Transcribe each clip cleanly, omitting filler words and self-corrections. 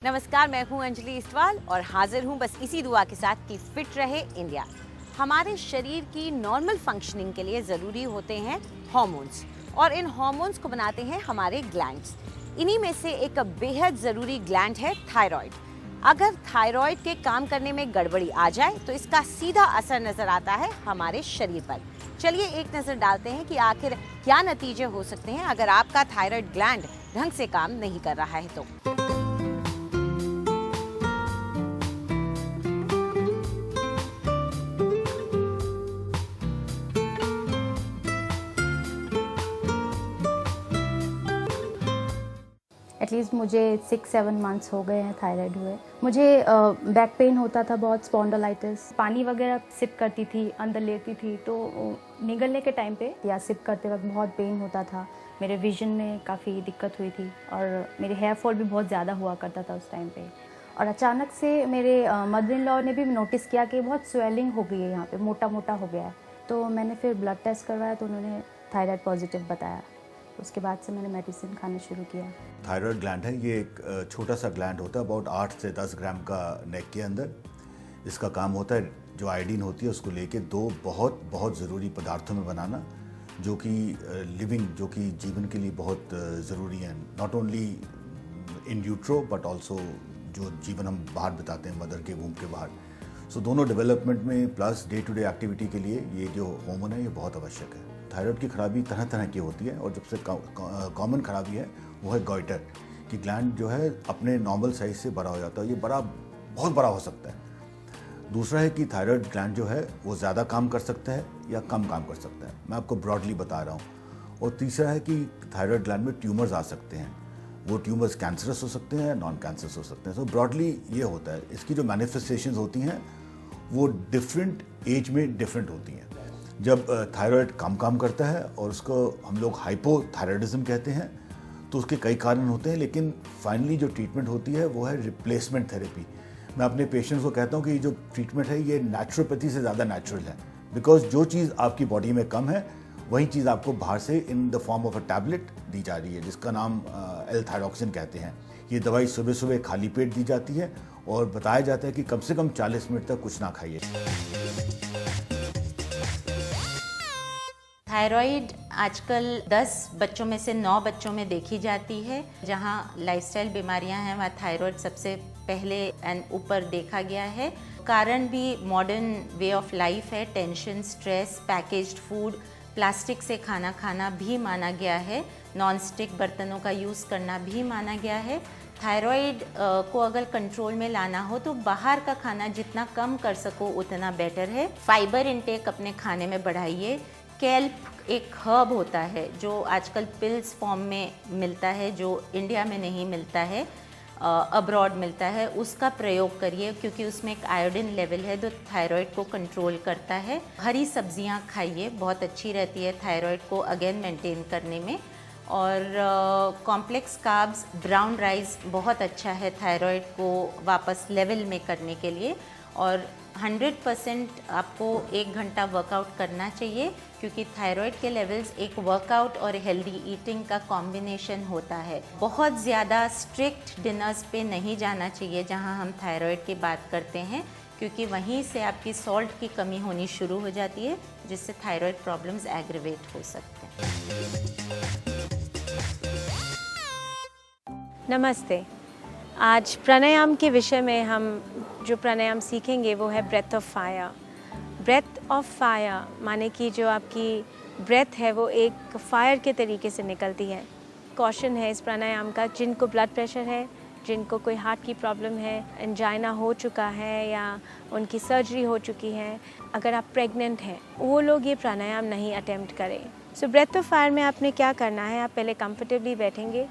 नमस्कार, मैं हूं अंजलि इस्टवाल और हाजिर हूं बस इसी दुआ के साथ कि फिट रहे इंडिया। हमारे शरीर की नॉर्मल फंक्शनिंग के लिए ज़रूरी होते हैं हार्मोन्स और इन हार्मोन्स को बनाते हैं हमारे ग्लैंड्स। इन्हीं में से एक बेहद ज़रूरी ग्लैंड है थायराइड। अगर थायराइड के काम करने में गड़बड़ी आ जाए तो इसका सीधा असर नज़र आता है हमारे शरीर पर। चलिए एक नज़र डालते हैं कि आखिर क्या नतीजे हो सकते हैं अगर आपका थायराइड ग्लैंड ढंग से काम नहीं कर रहा है तो। एटलीस्ट मुझे 6-7 मंथ्स हो गए हैं थायराइड हुए। मुझे बैक पेन होता था बहुत, स्पॉन्डिलाइटिस। पानी वगैरह सिप करती थी, अंदर लेती थी तो निगलने के टाइम पे या सिप करते वक्त बहुत पेन होता था। मेरे विजन में काफ़ी दिक्कत हुई थी और मेरे हेयर फॉल भी बहुत ज़्यादा हुआ करता था उस टाइम पे। और अचानक से मेरे मदर इन लॉ ने भी नोटिस किया कि बहुत स्वेलिंग हो गई है, यहाँ पे मोटा मोटा हो गया है। तो मैंने फिर ब्लड टेस्ट करवाया तो उन्होंने थायराइड पॉजिटिव बताया। उसके बाद से मैंने मेडिसिन खाना शुरू किया। थायराइड ग्लैंड है, ये एक छोटा सा ग्लैंड होता है, अबाउट 8 से 10 ग्राम का नेक के अंदर। इसका काम होता है जो आयोडीन होती है उसको लेके दो बहुत बहुत ज़रूरी पदार्थों में बनाना, जो कि लिविंग, जो कि जीवन के लिए बहुत ज़रूरी है, not only in utero but also जो जीवन हम बाहर बिताते हैं मदर के वूम्ब के बाहर। सो दोनों डेवलपमेंट में plus day to day activity के लिए ये जो हार्मोन है ये बहुत आवश्यक है। थायराइड की खराबी तरह तरह की होती है और सबसे कॉमन खराबी है वो है गॉइटर, कि ग्लैंड जो है अपने नॉर्मल साइज से बड़ा हो जाता है। ये बहुत बड़ा हो सकता है। दूसरा है कि थायराइड ग्लैंड जो है वो ज़्यादा काम कर सकता है या कम काम कर सकता है, मैं आपको ब्रॉडली बता रहा हूँ। और तीसरा है कि थायराइड ग्लैंड में ट्यूमर्स आ सकते हैं। वो ट्यूमर्स कैंसरस हो सकते हैं, नॉन कैंसरस हो सकते हैं। सो ब्रॉडली ये होता है। इसकी जो मैनिफेस्टेशंस होती हैं वो डिफरेंट एज में डिफरेंट होती हैं। जब थायराइड कम काम करता है और उसको हम लोग हाइपोथायराइडिज्म कहते हैं, तो उसके कई कारण होते हैं, लेकिन फाइनली जो ट्रीटमेंट होती है वो है रिप्लेसमेंट थेरेपी। मैं अपने पेशेंट्स को कहता हूँ कि जो ट्रीटमेंट है ये नेचुरोपैथी से ज़्यादा नेचुरल है, बिकॉज जो चीज़ आपकी बॉडी में कम है वही चीज़ आपको बाहर से in the form of a tablet दी जा रही है, जिसका नाम एल-थायरॉक्सिन कहते हैं। ये दवाई सुबह सुबह खाली पेट दी जाती है और बताया जाता है कि कम से कम 40 मिनट तक कुछ ना खाइए। थायराइड आजकल 10 बच्चों में से 9 बच्चों में देखी जाती है। जहां लाइफस्टाइल बीमारियां हैं वहाँ थायराइड सबसे पहले एंड ऊपर देखा गया है। कारण भी मॉडर्न वे ऑफ लाइफ है। Tension, stress, packaged food, plastic से खाना खाना भी माना गया है। नॉन स्टिक बर्तनों का यूज़ करना भी माना गया है। थायराइड को अगर कंट्रोल में लाना हो तो बाहर का खाना जितना कम कर सको उतना बेटर है। फाइबर इंटेक अपने खाने में बढ़ाइए। केल्प एक हर्ब होता है जो आजकल पिल्स फॉर्म में मिलता है, जो इंडिया में नहीं मिलता है, अब्रॉड मिलता है। उसका प्रयोग करिए क्योंकि उसमें एक आयोडीन लेवल है जो थायराइड को कंट्रोल करता है। हरी सब्जियां खाइए, बहुत अच्छी रहती है थायराइड को अगेन मेंटेन करने में। और कॉम्प्लेक्स कार्ब्स, ब्राउन राइस बहुत अच्छा है थायराइड को वापस लेवल में करने के लिए। और 100% आपको 1 घंटा वर्कआउट करना चाहिए क्योंकि थायराइड के लेवल्स एक वर्कआउट और हेल्दी ईटिंग का कॉम्बिनेशन होता है। बहुत ज़्यादा स्ट्रिक्ट डिनर्स पे नहीं जाना चाहिए जहां हम थायराइड की बात करते हैं, क्योंकि वहीं से आपकी सॉल्ट की कमी होनी शुरू हो जाती है जिससे थायराइड प्रॉब्लम्स एग्रीवेट हो सकते हैं। नमस्ते। आज प्राणायाम के विषय में हम जो प्राणायाम सीखेंगे वो है breath of fire. Breath of fire माने कि जो आपकी ब्रेथ है वो एक फायर के तरीके से निकलती है। कॉशन है इस प्राणायाम का, जिनको ब्लड प्रेशर है, जिनको कोई हार्ट की प्रॉब्लम है, एंजाइना हो चुका है या उनकी सर्जरी हो चुकी है, अगर आप प्रेग्नेंट हैं, वो लोग ये प्राणायाम नहीं अटेम्प्ट करें। सो ब्रेथ ऑफ फायर में आपने क्या करना है, आप पहले कंफर्टेबली बैठेंगे,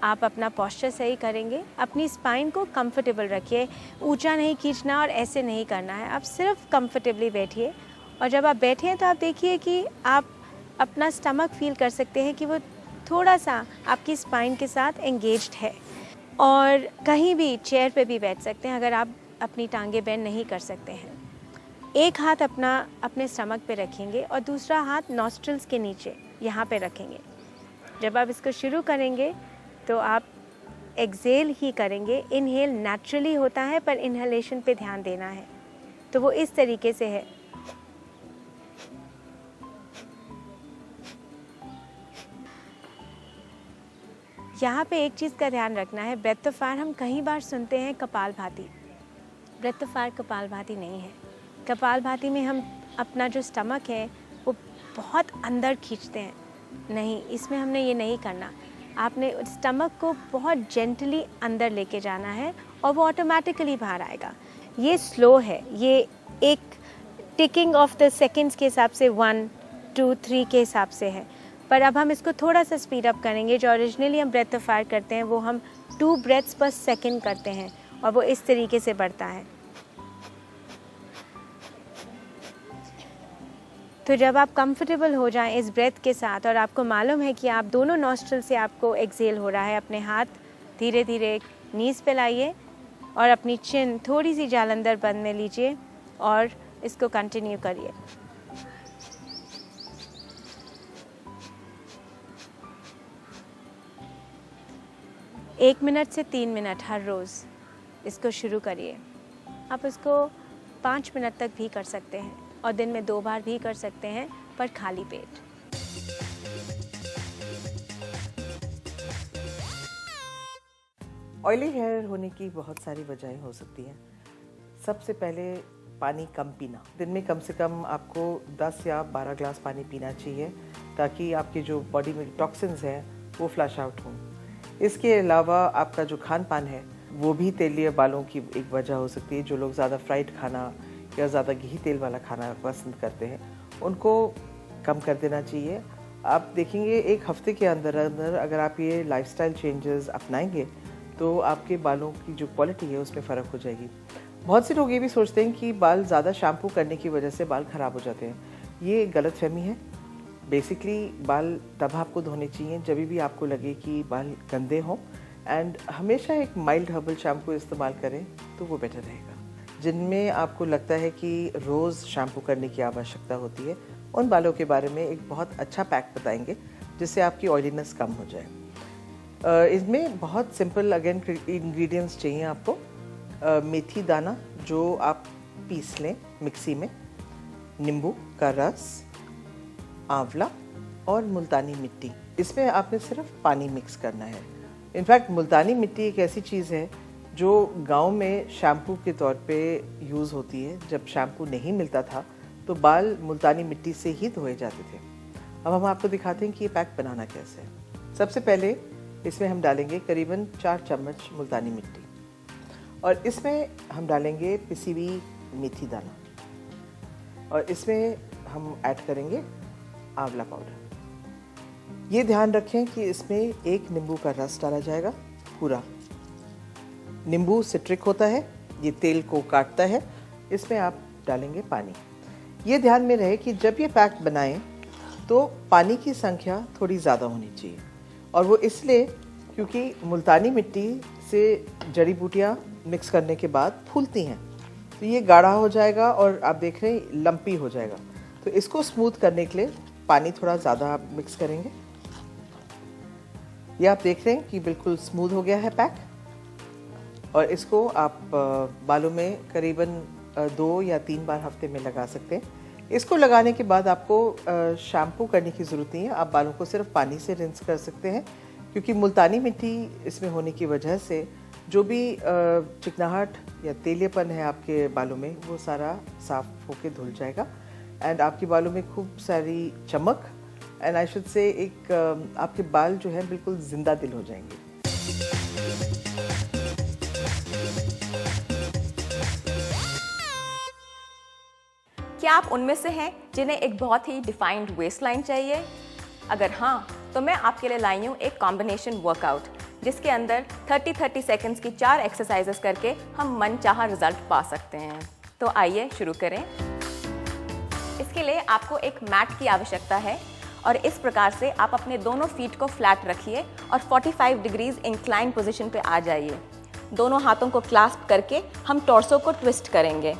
आप अपना पोस्चर सही करेंगे, अपनी स्पाइन को कंफर्टेबल रखिए, ऊंचा नहीं खींचना और ऐसे नहीं करना है, आप सिर्फ कंफर्टेबली बैठिए। और जब आप बैठे हैं तो आप देखिए कि आप अपना स्टमक फील कर सकते हैं कि वो थोड़ा सा आपकी स्पाइन के साथ एंगेज्ड है। और कहीं भी चेयर पे भी बैठ सकते हैं अगर आप अपनी टांगे बेंड नहीं कर सकते हैं। एक हाथ अपने स्टमक पे रखेंगे और दूसरा हाथ नॉस्ट्रल्स के नीचे यहाँ पे रखेंगे। जब आप इसको शुरू करेंगे तो आप एक्सेल ही करेंगे। इनहेल नेचुरली होता है पर इनहेलेशन पे ध्यान देना है। तो वो इस तरीके से है। यहाँ पे एक चीज़ का ध्यान रखना है, ब्रेथ ऑफ फायर हम कई बार सुनते हैं kapalbhati. Breath of fire kapalbhati नहीं है। कपालभाति में हम अपना जो स्टमक है वो बहुत अंदर खींचते हैं। नहीं, इसमें हमने ये नहीं करना। आपने स्टमक को बहुत जेंटली अंदर लेके जाना है और वो ऑटोमेटिकली बाहर आएगा। ये स्लो है, ये एक टिकिंग ऑफ द सेकंड्स के हिसाब से 1, 2, 3 के हिसाब से है। पर अब हम इसको थोड़ा सा स्पीड अप करेंगे। जो ओरिजिनली हम ब्रेथ ऑफ फायर करते हैं वो हम 2 ब्रेथ्स पर सेकंड करते हैं और वो इस तरीके से बढ़ता है। तो जब आप कंफर्टेबल हो जाएं इस ब्रेथ के साथ और आपको मालूम है कि आप दोनों नॉस्ट्रल से आपको एक्सेल हो रहा है, अपने हाथ धीरे धीरे नीज़ पे लाइए और अपनी चिन थोड़ी सी जालंधर बंद में लीजिए और इसको कंटिन्यू करिए। एक मिनट से 3 मिनट हर रोज़ इसको शुरू करिए। आप इसको 5 मिनट तक भी कर सकते हैं और दिन में 2 बार भी कर सकते हैं, पर खाली पेट। ऑयली हेयर होने की बहुत सारी वजहें हो सकती हैं। सबसे पहले पानी कम पीना। दिन में कम से कम आपको 10 या 12 ग्लास पानी पीना चाहिए ताकि आपकी जो बॉडी में टॉक्सिन्स हैं वो फ्लश आउट हों। इसके अलावा आपका जो खान पान है वो भी तेलीय बालों की एक वजह हो सकती है। जो लोग ज़्यादा फ्राइड खाना या ज़्यादा घी तेल वाला खाना पसंद करते हैं उनको कम कर देना चाहिए। आप देखेंगे एक हफ्ते के अंदर अंदर अगर आप ये लाइफस्टाइल चेंजेस अपनाएंगे तो आपके बालों की जो क्वालिटी है उसमें फ़र्क हो जाएगी। बहुत से लोग ये भी सोचते हैं कि बाल ज़्यादा शैम्पू करने की वजह से बाल ख़राब हो जाते हैं। ये गलतफहमी है। बेसिकली बाल तब आपको धोने चाहिए जब भी आपको लगे कि बाल गंदे हों, एंड हमेशा एक माइल्ड हर्बल शैम्पू इस्तेमाल करें तो वो बेटर रहेगा। जिनमें आपको लगता है कि रोज़ शैम्पू करने की आवश्यकता होती है उन बालों के बारे में एक बहुत अच्छा पैक बताएंगे जिससे आपकी ऑयलीनेस कम हो जाए। इसमें बहुत सिंपल अगेन इंग्रेडिएंट्स चाहिए आपको। मेथी दाना जो आप पीस लें मिक्सी में, नींबू का रस, आंवला और मुल्तानी मिट्टी। इसमें आपने सिर्फ पानी मिक्स करना है। इनफैक्ट मुल्तानी मिट्टी एक ऐसी चीज़ है जो गांव में शैम्पू के तौर पे यूज़ होती है। जब शैम्पू नहीं मिलता था तो बाल मुल्तानी मिट्टी से ही धोए जाते थे। अब हम आपको दिखाते हैं कि ये पैक बनाना कैसे है। सबसे पहले इसमें हम डालेंगे करीबन 4 चम्मच मुल्तानी मिट्टी और इसमें हम डालेंगे पिसी हुई मेथी दाना और इसमें हम ऐड करेंगे आंवला पाउडर। ये ध्यान रखें कि इसमें 1 नींबू का रस डाला जाएगा पूरा। नींबू सिट्रिक होता है, ये तेल को काटता है। इसमें आप डालेंगे पानी। ये ध्यान में रहे कि जब ये पैक बनाएं तो पानी की संख्या थोड़ी ज़्यादा होनी चाहिए, और वो इसलिए क्योंकि मुल्तानी मिट्टी से जड़ी बूटियाँ मिक्स करने के बाद फूलती हैं तो ये गाढ़ा हो जाएगा और आप देख रहे हैं लंपी हो जाएगा। तो इसको स्मूथ करने के लिए पानी थोड़ा ज़्यादा आप मिक्स करेंगे। ये आप देख रहे हैं कि बिल्कुल स्मूथ हो गया है पैक, और इसको आप बालों में करीबन 2 या 3 बार हफ्ते में लगा सकते हैं। इसको लगाने के बाद आपको शैम्पू करने की ज़रूरत नहीं है। आप बालों को सिर्फ पानी से रिंस कर सकते हैं क्योंकि मुल्तानी मिट्टी इसमें होने की वजह से जो भी चिकनाहट या तेलियापन है आपके बालों में वो सारा साफ होके धुल जाएगा एंड आपके बालों में खूब सारी चमक एंड आई शुड से एक आपके बाल जो है बिल्कुल जिंदा दिल हो जाएंगे। क्या आप उनमें से हैं जिन्हें एक बहुत ही डिफाइंड वेस्ट लाइन चाहिए? अगर हाँ, तो मैं आपके लिए लाई हूँ एक कॉम्बिनेशन वर्कआउट जिसके अंदर 30-30 सेकंड्स की 4 एक्सरसाइजेस करके हम मनचाहा रिजल्ट पा सकते हैं। तो आइए शुरू करें। इसके लिए आपको एक मैट की आवश्यकता है और इस प्रकार से आप अपने दोनों फीट को फ्लैट रखिए और 45 डिग्रीज इंक्लाइन पोजीशन पे आ जाइए। दोनों हाथों को क्लास्प करके हम टॉर्सो को ट्विस्ट करेंगे।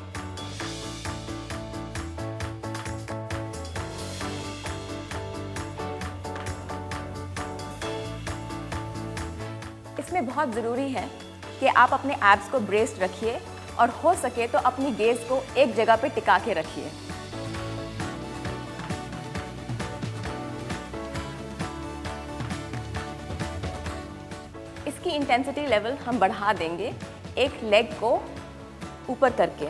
इसमें बहुत बहुत ज़रूरी है कि आप अपने एब्स को ब्रेस्ड रखिए और हो सके तो अपनी गेज़ को एक जगह पे टिका के रखिए। इसकी इंटेंसिटी लेवल हम बढ़ा देंगे एक लेग को ऊपर करके।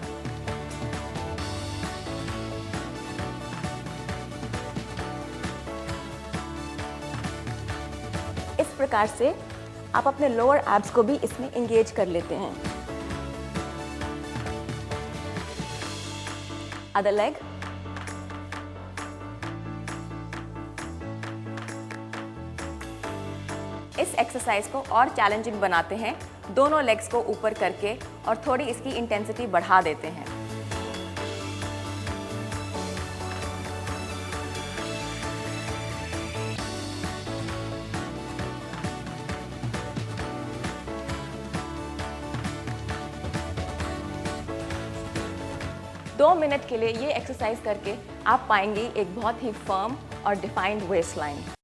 इस प्रकार से आप अपने लोअर एब्स को भी इसमें एंगेज कर लेते हैं। Other leg. इस एक्सरसाइज को और चैलेंजिंग बनाते हैं दोनों लेग्स को ऊपर करके और थोड़ी इसकी इंटेंसिटी बढ़ा देते हैं। दो मिनट के लिए ये एक्सरसाइज करके आप पाएंगे एक बहुत ही फर्म और डिफाइंड वेस्ट लाइन।